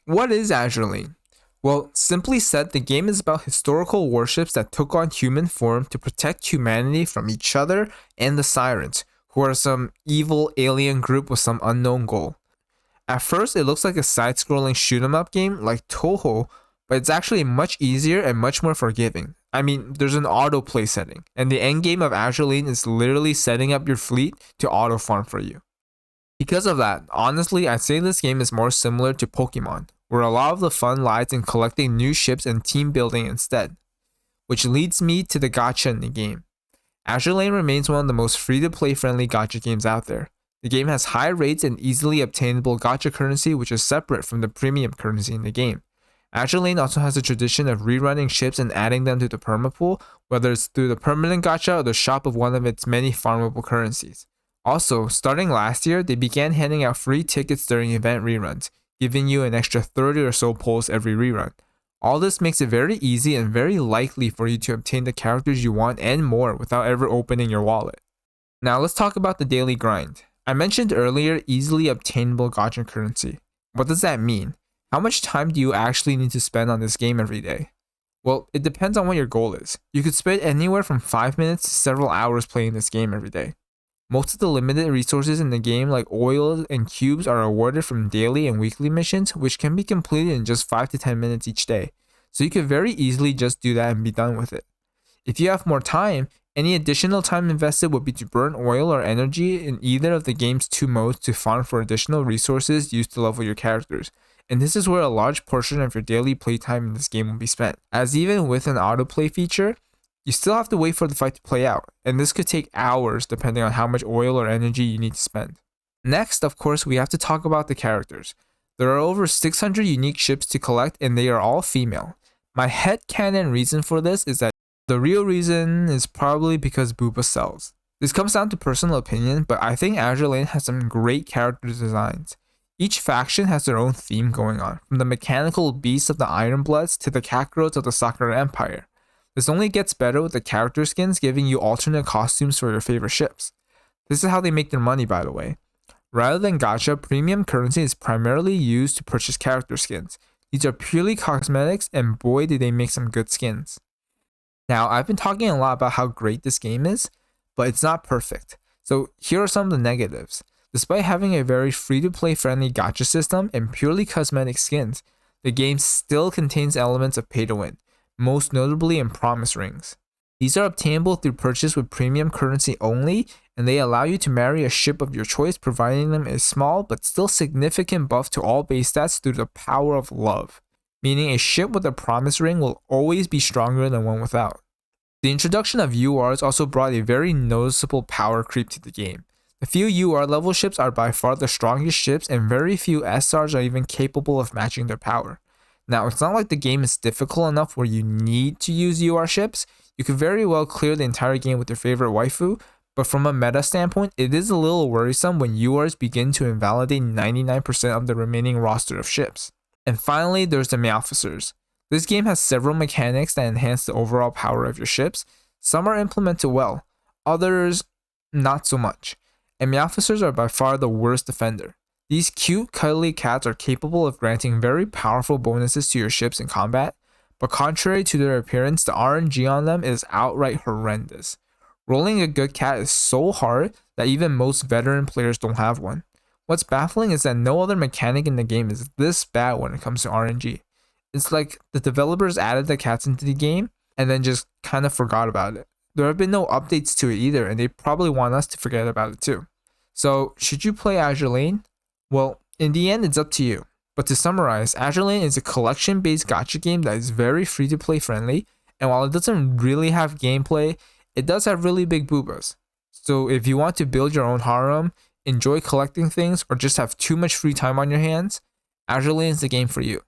What is Azur Lane? Well, simply said, the game is about historical warships that took on human form to protect humanity from each other and the Sirens, who are some evil alien group with some unknown goal. At first, it looks like a side-scrolling shoot-'em-up game like Toho, but it's actually much easier and much more forgiving. I mean, there's an autoplay setting, and the endgame of Azur Lane is literally setting up your fleet to auto-farm for you. Because of that, honestly, I'd say this game is more similar to Pokemon, where a lot of the fun lies in collecting new ships and team building instead. Which leads me to the gacha in the game. Azur Lane remains one of the most free-to-play friendly gacha games out there. The game has high rates and easily obtainable gacha currency, which is separate from the premium currency in the game. Azur Lane also has a tradition of rerunning ships and adding them to the permapool, whether it's through the permanent gacha or the shop of one of its many farmable currencies. Also, starting last year, they began handing out free tickets during event reruns, giving you an extra 30 or so pulls every rerun. All this makes it very easy and very likely for you to obtain the characters you want and more without ever opening your wallet. Now let's talk about the daily grind. I mentioned earlier easily obtainable gacha currency. What does that mean? How much time do you actually need to spend on this game every day? Well, it depends on what your goal is. You could spend anywhere from 5 minutes to several hours playing this game every day. Most of the limited resources in the game like oils and cubes are awarded from daily and weekly missions, which can be completed in just 5 to 10 minutes each day. So you could very easily just do that and be done with it. If you have more time, any additional time invested would be to burn oil or energy in either of the game's two modes to farm for additional resources used to level your characters. And this is where a large portion of your daily playtime in this game will be spent. As even with an autoplay feature, you still have to wait for the fight to play out, and this could take hours depending on how much oil or energy you need to spend. Next, of course, we have to talk about the characters. There are over 600 unique ships to collect and they are all female. My headcanon reason for this is that the real reason is probably because Booba sells. This comes down to personal opinion, but I think Azur Lane has some great character designs. Each faction has their own theme going on, from the mechanical beasts of the Ironbloods to the Kakarot of the Sakura Empire. This only gets better with the character skins giving you alternate costumes for your favorite ships. This is how they make their money, by the way. Rather than gacha, premium currency is primarily used to purchase character skins. These are purely cosmetics, and boy do they make some good skins. Now, I've been talking a lot about how great this game is, but it's not perfect. So here are some of the negatives. Despite having a very free-to-play friendly gacha system and purely cosmetic skins, the game still contains elements of pay-to-win, most notably in promise rings. These are obtainable through purchase with premium currency only, and they allow you to marry a ship of your choice, providing them a small but still significant buff to all base stats through the power of love, meaning a ship with a promise ring will always be stronger than one without. The introduction of URs also brought a very noticeable power creep to the game. The few UR level ships are by far the strongest ships, and very few SRs are even capable of matching their power. Now, it's not like the game is difficult enough where you need to use UR ships. You could very well clear the entire game with your favorite waifu, but from a meta standpoint, it is a little worrisome when URs begin to invalidate 99% of the remaining roster of ships. And finally, there's the Meowficers. This game has several mechanics that enhance the overall power of your ships. Some are implemented well, others not so much. And Meowficers are by far the worst defender. These cute, cuddly cats are capable of granting very powerful bonuses to your ships in combat, but contrary to their appearance, the RNG on them is outright horrendous. Rolling a good cat is so hard that even most veteran players don't have one. What's baffling is that no other mechanic in the game is this bad when it comes to RNG. It's like the developers added the cats into the game and then just kind of forgot about it. There have been no updates to it either, and they probably want us to forget about it too. So, should you play Azur Lane? Well, in the end, it's up to you. But to summarize, Azur Lane is a collection-based gacha game that is very free-to-play friendly, and while it doesn't really have gameplay, it does have really big boobas. So if you want to build your own harem, enjoy collecting things, or just have too much free time on your hands, Azur Lane is the game for you.